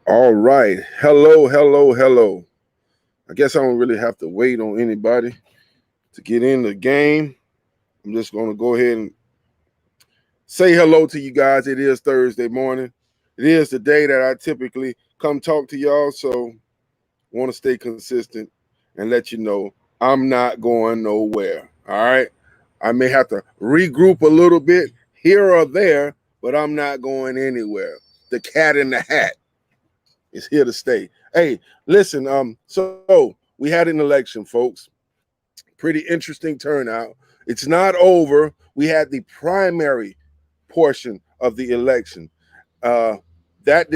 All right. Hello, hello, hello. I guess I don't really have to wait on anybody to get in the game. I'm just going to go ahead and say hello to you guys. It is Thursday morning. It is the day that I typically come talk to y'all. So I want to stay consistent and let you know I'm not going nowhere. All right. I may have to regroup a little bit here or there, but I'm not going anywhere. The cat in the hat is here to stay. Hey, listen, so we had an election, folks. Pretty interesting turnout. It's not over. We had the primary portion of the election. Uh, that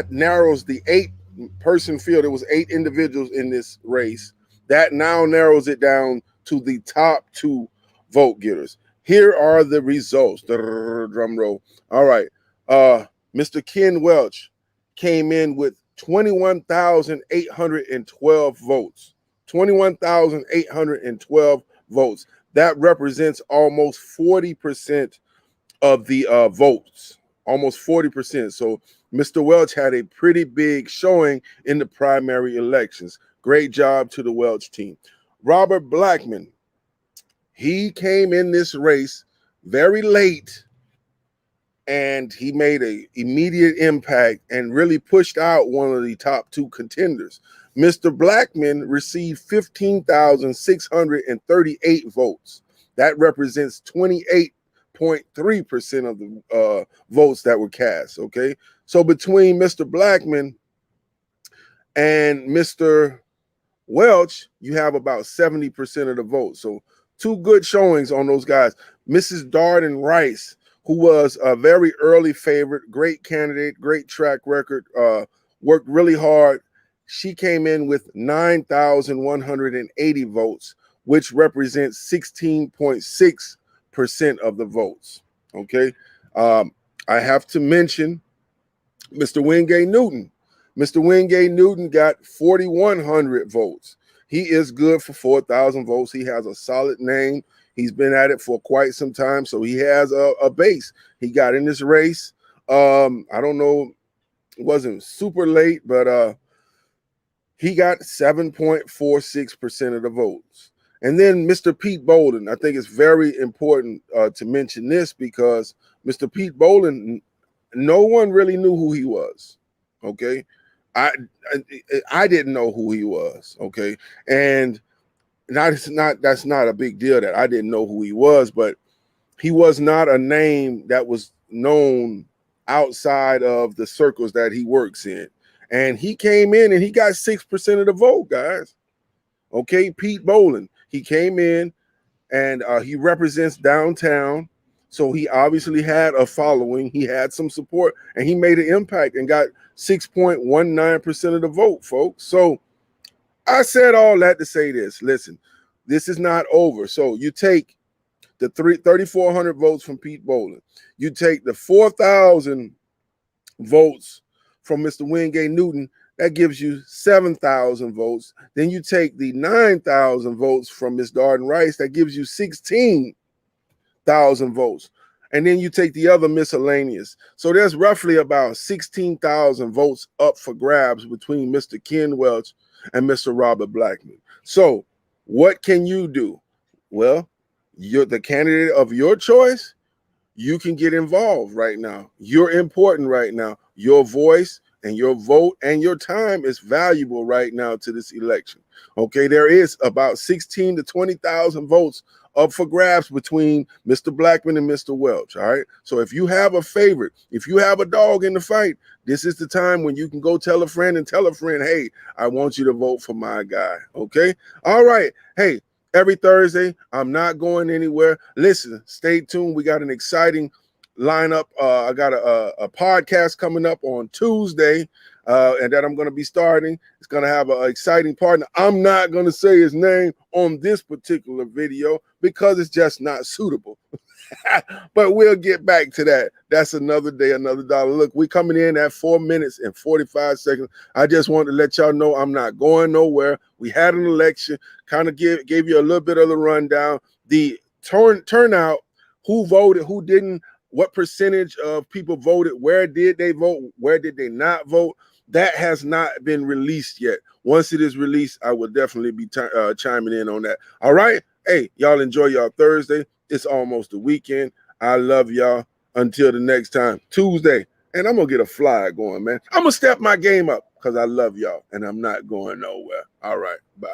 narrows the 8-person field. There was 8 individuals in this race. That now narrows it down to the top 2 vote getters. Here are the results. Drum roll. All right. Mr. Ken Welch came in with 21,812 votes. 21,812 votes. That represents almost 40% of the votes. Almost 40%. So Mr. Welch had a pretty big showing in the primary elections. Great job to the Welch team. Robert Blackman, he came in this race very late, and he made an immediate impact and really pushed out one of the top 2 contenders. Mr. Blackman received 15,638 votes. That represents 28.3% of the votes that were cast, okay? So between Mr. Blackman and Mr. Welch, you have about 70% of the votes. So 2 good showings on those guys. Mrs. Darden Rice, who was a very early favorite, great candidate, great track record, worked really hard. She came in with 9,180 votes, which represents 16.6% of the votes. Okay. I have to mention Mr. Wingate Newton. Mr. Wingate Newton got 4,100 votes. He is good for 4,000 votes. He has a solid name. He's been at it for quite some time, so he has a base. He got in this race. I don't know, it wasn't super late, but he got 7.46% of the votes. And then Mr. Pete Bolden, I think it's very important to mention this because Mr. Pete Bolden, no one really knew who he was, okay? I didn't know who he was, okay? And that's not a big deal that I didn't know who he was, but he was not a name that was known outside of the circles that he works in. And he came in and he got 6% of the vote, guys. Okay, Pete Bolden. He came in and he represents downtown. So he obviously had a following. He had some support and he made an impact and got 6.19% of the vote, folks. So I said all that to say this. Listen, this is not over. So you take the 3,400 votes from Pete Bolden. You take the 4,000 votes from Mr. Wingate Newton. That gives you 7,000 votes. Then you take the 9,000 votes from Ms. Darden Rice. That gives you 16,000 votes. And then you take the other miscellaneous. So there's roughly about 16,000 votes up for grabs between Mr. Ken Welch and Mr. Robert Blackman. So what can you do? Well, you're the candidate of your choice. You can get involved right now. You're important right now. Your voice and your vote and your time is valuable right now to this election. Okay, there is about 16 to 20,000 votes up for grabs between Mr. Blackman and Mr. Welch. All right. So if you have a favorite, if you have a dog in the fight, this is the time when you can go tell a friend, hey, I want you to vote for my guy. Okay. All right. Hey, every Thursday, I'm not going anywhere. Listen, stay tuned. We got an exciting lineup. I got a podcast coming up on Tuesday, and that I'm going to be starting. It's going to have an exciting partner. I'm not going to say his name on this particular video because it's just not suitable. But we'll get back to that. That's another day, another dollar. Look, we're coming in at 4 minutes and 45 seconds. I just wanted to let y'all know I'm not going nowhere. We had an election, kind of gave you a little bit of the rundown. The turnout, who voted, who didn't, what percentage of people voted, where did they vote, where did they not vote. That has not been released yet. Once it is released, I will definitely be chiming in on that. All right. Hey, y'all enjoy y'all Thursday. It's almost the weekend. I love y'all. Until the next time, Tuesday. And I'm going to get a fly going, man. I'm going to step my game up because I love y'all and I'm not going nowhere. All right. Bye.